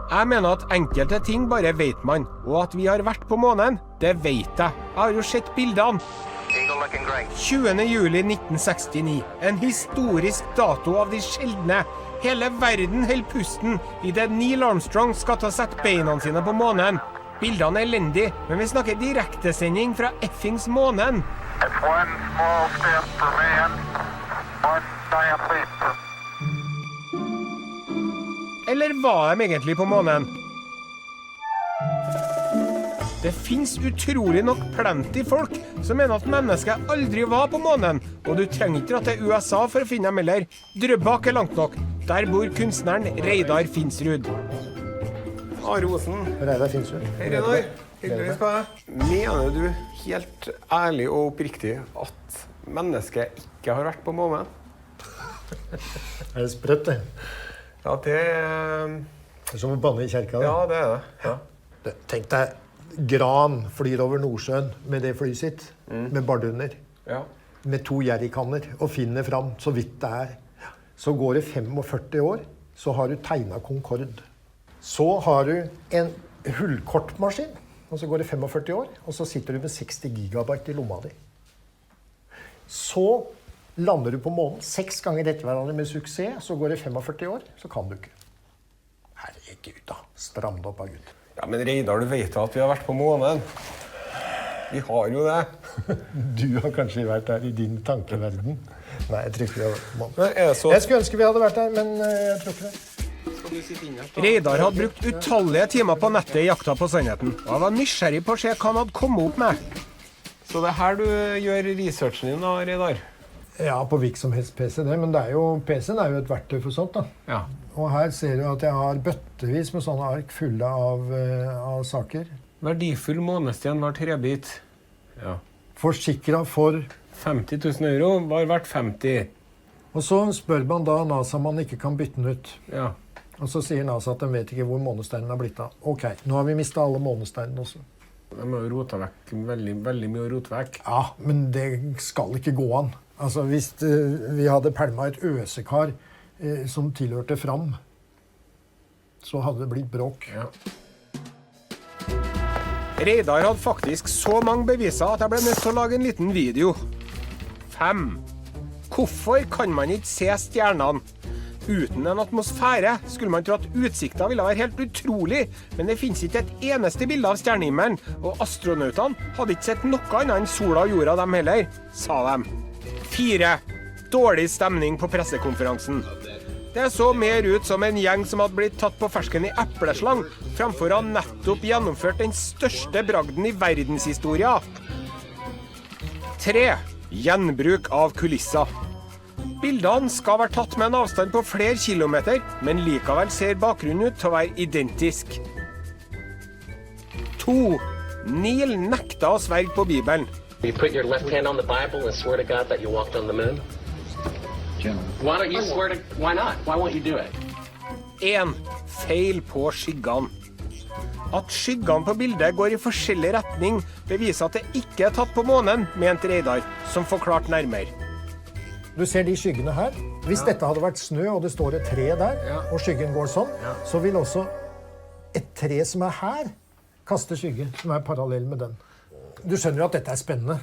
Jeg mener at enkelte ting bare vet man, og at vi har vært på månen, det vet jeg. Jeg har jo sett bildene. 20. juli 1969, en historisk dato av de sjeldne. Hele verden holder pusten i det Neil Armstrong skal ta sette beina sine på månen. Bildene er elendige, men vi snakker direktesending fra effings månen. It's one small step for man, one giant leap for... Eller var de egentlig på månen? Det finnes utrolig nok plenty folk som mener at mennesket aldri var på månen, og du trenger ikke dra til USA for å finne dem heller. Drøbak er langt nok. Der bor kunstneren Reidar Finsrud. Are Osen. Reidar Finsrud. Hei, Reidar. Hyggeligvis på deg. Mener du helt ærlig og oppriktig at mennesket ikke har vært på månen? Er det sprøtt, det? Ja, det Det er som å banne i kjerka, det. Ja, det er det. Ja. Tenk deg, Gran flyr over Nordsjøen med det flyet sitt, med bardunder, Ja. med 2 jerrykanner, og finner fram så vidt det er. Så går det 45 år, så har du tegnet Concorde. Så har du en hullkortmaskin, og så går det 45 år, og så sitter du med 60 gigabyte i lomma di. Så lander du på månen 6 ganger etter hverandre med suksess, så går det 45 år, så kan du ikke. Herregud da, stram det opp av Gud. Ja, men Reidar, du vet at vi har vært på månen. Vi har jo det. Du har kanskje vært der i din tankeverden. Nei, jeg tror ikke vi har vært på månen. Men er det så... Jeg skulle ønske vi hadde vært der, men jeg tror ikke det. Reidar hadde brukt utallige timer på nettet i jakta på sannheten, og jeg var nysgjerrig på å se hva han hadde kommet opp med. Så det er her du gjør researchen din da, Reidar? Ja, på hvilken som helst PC det, men PC-en er jo et verktøy for sånt da. Ja. Og her ser du at jeg har bøttevis med sånne ark fulle av saker. Verdifull månesten var 3-bit. Ja. Forsikret for... 50 000 euro var verdt 50. Og så spør man da NASA man ikke kan bytte den ut. Ja. Og så sier NASA at de vet ikke hvor månesteinen har blitt av. Ok, nå har vi mistet alle månesteinene også. De har jo rotet vekk veldig mye å rote vekk. Ja, men det skal ikke gå an. Altså, hvis vi hadde pælmet et øsekar som tilhørte Fram, så hadde det blitt bråk. Ja. Reidar hadde faktisk så mange beviser at jeg ble nødt til å lage en liten video. 5. Hvorfor kan man ikke se stjernene? Uten en atmosfære skulle man tro at utsikten ville være helt utrolig, men det finnes ikke et eneste bilde av stjernehimmelen, og astronautene hadde ikke sett noe annet enn sola og jorda dem heller, sa de. 4. Dårlig stemning på pressekonferansen. Det så mer ut som en gjeng som hadde blitt tatt på fersken i epleslang, framfor å ha nettopp gjennomført den største bragden i verdenshistoria. 3. Gjenbruk av kulisser. Bildene skal være tatt med en avstand på flere kilometer, men likevel ser bakgrunnen ut til å være identisk. 2. Neil nekta å sverge på Bibelen. You put your left hand on the Bible and swear to God that you walked on the moon? Why don't you swear to... Why not? Why won't you do it? 1. Feil på skyggene. At skyggene på bildet går i forskjellig retning, beviser at det ikke er tatt på månen, mente Reidar, som forklarte nærmere. Du ser de skyggene her. Hvis dette hadde vært snø, og det står et tre der, og skyggen går sånn, så vil også et tre som er her, kaste skygge, som er parallell med den. Du skjønner jo at dette er spennende.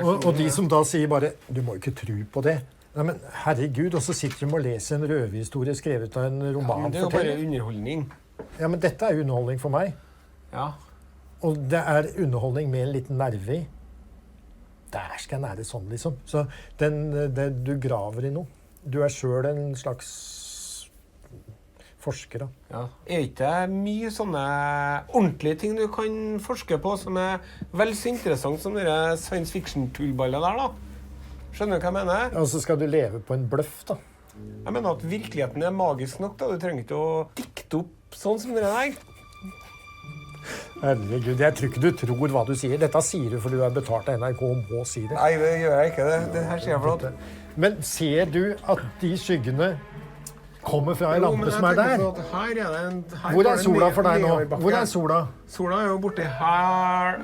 Og de som da sier bare, du må ikke tro på det. Nei, men herregud, og så sitter de og leser en røverhistorie skrevet av en roman. Ja, men det er jo bare underholdning. Ja, men dette er underholdning for meg. Ja. Og det er underholdning med en liten nerve i. Der skal jeg nære sånn, liksom. Så du graver i noe. Du er selv en slags forsker, da. Ja. Er ikke det mye sånne ordentlige ting du kan forske på som er vel så interessant som dere science fiction-tullballer der, da? Skjønner du hva jeg mener? Og så skal du leve på en bløff, da. Jeg mener at virkeligheten er magisk nok, da. Du trenger ikke å dikte opp sånn som dere der. Herregud, jeg tror ikke du tror hva du sier. Dette sier du fordi du er betalt av NRK og må si det. Nei, det gjør jeg ikke. Det her sier jeg for at... Men ser du at de skyggene kommer fra en lampe som er der? Hvor er sola for deg nå? Hvor er sola? Sola er jo borte her,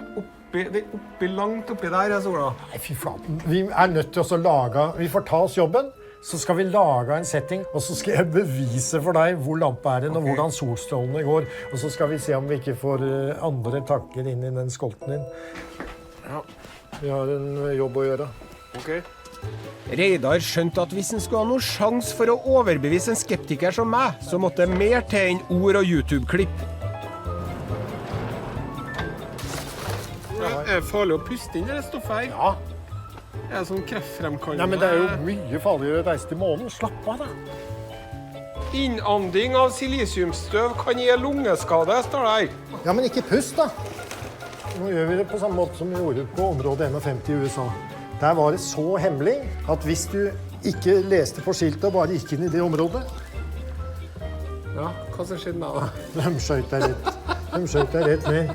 langt oppi der er sola. Nei, fy flaten. Vi er nødt til å lage, vi får ta oss jobben, Så skal vi lage en setting, og så skal jeg bevise for deg hvor lampa er den, og hvordan solstrålene går. Og så skal vi se om vi ikke får andre tanker inn i den skolten din. Ja. Vi har en jobb å gjøre. Ok. Reidar skjønte at hvis han skulle ha noen sjans for å overbevise en skeptiker som meg, så måtte det mer til enn ord og YouTube-klipp. Er det farlig å puste inn det stoffet her? Ja. Er det sånn kreftfremkallende? Nei, men det er jo mye farligere å reise til månen. Slapp av, da. Innanding av silisiumstøv kan gi lungeskade, står det her. Ja, men ikke pust, da. Nå gjør vi det på samme måte som vi gjorde på område 51 i USA. Der var det så hemmelig at hvis du ikke leste på skiltet og bare gikk inn i det området, Ja, hva som skjedde da? de skjøt deg rett. De skjøt deg rett ned.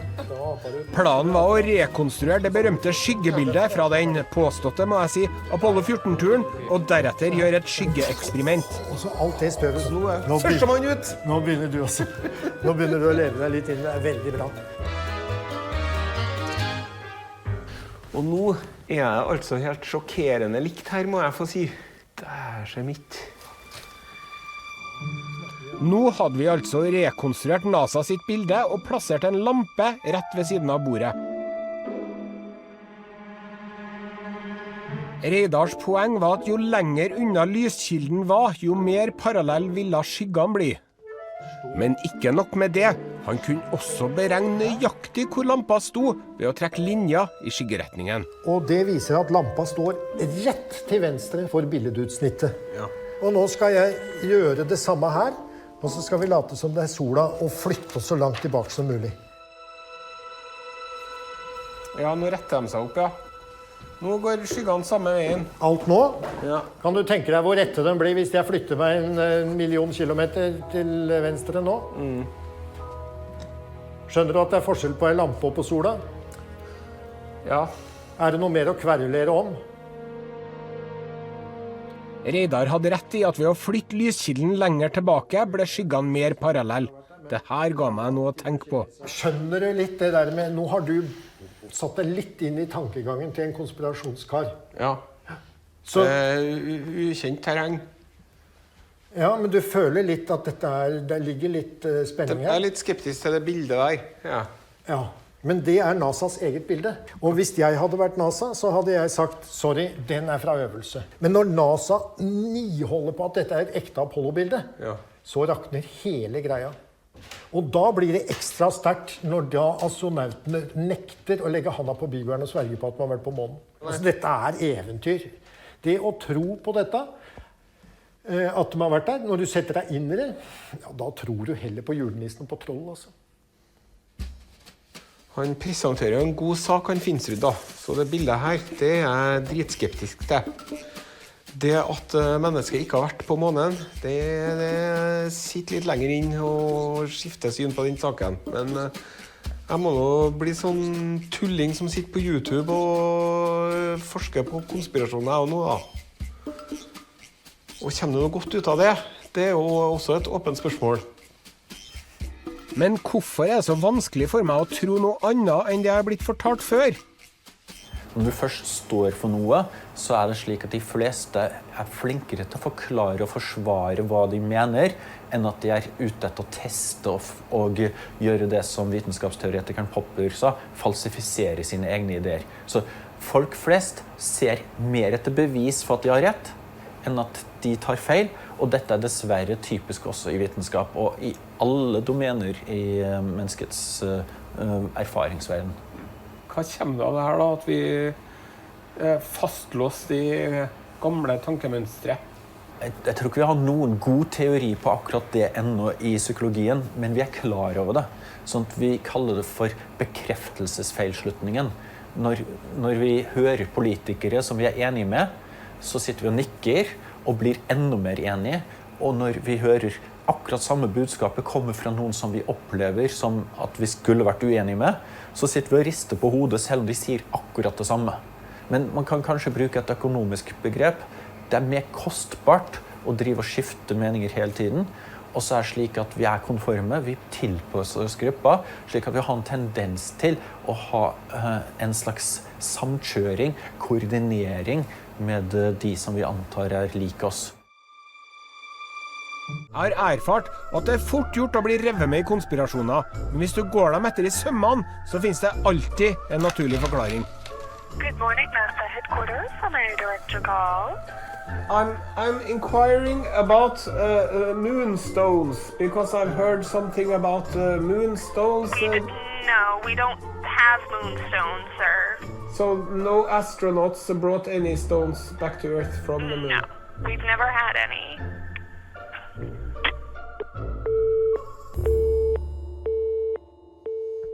Planen var å rekonstruere det berømte skyggebildet fra den påståtte, må jeg si, Apollo 14-turen, og deretter gjøre et skyggeeksperiment. Og så alt det støvet. Nå Førstemann ut! Nå begynner du også. Nå begynner du å leve deg litt inn. Det er veldig bra. Og nå er jeg altså helt sjokkerende likt her, må jeg få si. Det er så mitt. Nå hadde vi altså rekonstruert NASA sitt bilde og plassert en lampe rett ved siden av bordet. Reidars poeng var at jo lenger unna lyskilden var, jo mer parallell ville skyggene bli. Men ikke nok med det, han kunne også beregne nøyaktig hvor lampa sto ved å trekke linjer i skyggeretningen. Og det viser at lampa står rett til venstre for billedutsnittet. Ja. Og nå skal jeg gjøre det samme her. Og så skal vi late som det er sola og flytte oss så langt tilbake som mulig. Ja, nå retter de seg opp, ja. Nå går skyggene samme veien. Alt nå? Ja. Kan du tenke deg hvor rette den blir hvis jeg flytter meg en million kilometer til venstre nå? Skjønner du at det er forskjell på en lampe og på sola? Ja. Er det noe mer å kverulere om? Reidar hadde rett i at ved å flytte lyskilden lenger tilbake, ble skyggene mer parallell. Det her ga meg noe å tenke på. Skjønner du litt det der med, nå har du satt deg litt inn i tankegangen til en konspirasjonskar. Ja. Så, Ukjent terreng. ja, men du føler litt at det ligger litt spenning Jeg her. er litt skeptisk til det bildet der. Ja. Ja, men det er NASAs eget bilde. Og hvis jeg hadde vært NASA, så hadde jeg sagt, sorry, den er fra øvelse. Men når NASA niholder på at dette er et ekte Apollo-bilde, Ja. så rakner hele greia. Og da blir det ekstra sterkt når da astronautene nekter å legge handa på bibelen og sverge på at man har vært på månen. Altså, dette er eventyr. Det å tro på dette, at de har vært der, når du setter deg inn i det, ja, da tror du heller på julenissen og på troll, altså. Han presenterer jo en god sak, han Finsrud, da. Så det bildet her, det er jeg dritskeptisk til. Det at mennesket ikke har vært på månen, det sitter litt lenger inn og skifter syn på den saken. Men jeg må nå bli sånn tulling som sitter på YouTube og forsker på konspirasjoner og noe, da. Og kommer det noe godt ut av det? Det er jo også et åpent spørsmål. Men hvorfor er det så vanskelig for meg å tro noe annet enn det jeg har blitt fortalt før? Når du først står for noe, så er det slik at de fleste er flinkere til å forklare og forsvare hva de mener, enn at de er ute etter å teste og gjøre det som vitenskapsteoretikeren Popper sa, falsifisere sine egne ideer. Så folk flest ser mer etter bevis for at de har rett, enn at de tar feil. Og dette er dessverre typisk også i vitenskap og i alle domener i menneskets erfaringsverden. Hva kommer det av det her da, at vi er fastlåst i gamle tankemønstre? Jeg tror ikke vi har noen god teori på akkurat det ennå i psykologien, men vi er klar over det. Sånn at vi kaller det for bekreftelsesfeilslutningen. Når vi hører politikere som vi er enige med, så sitter vi og nikker og blir enda mer enige. Og når vi hører akkurat samme budskapet komme fra noen som vi opplever som at vi skulle vært uenige med, så sitter vi og rister på hodet selv om de sier akkurat det samme. Men man kan kanskje bruke et økonomisk begrep. Det er mer kostbart å drive og skifte meninger hele tiden. Og så er det slik at vi er konforme, vi tilpasser oss gruppa, slik at vi har en tendens til å ha en slags samkjøring, koordinering med de som vi antar lik oss. Jeg har erfart at det fort gjort å bli revet med i konspirasjoner, men hvis du går dem etter i sømmene, så finnes det alltid en naturlig forklaring. Good morning, NASA headquarters. How may I direct your call? I'm inquiring about moonstones, because I've heard something about moonstones. No, we don't have moonstones, sir. So no astronauts brought any stones back to Earth from the moon? No, we've never had any.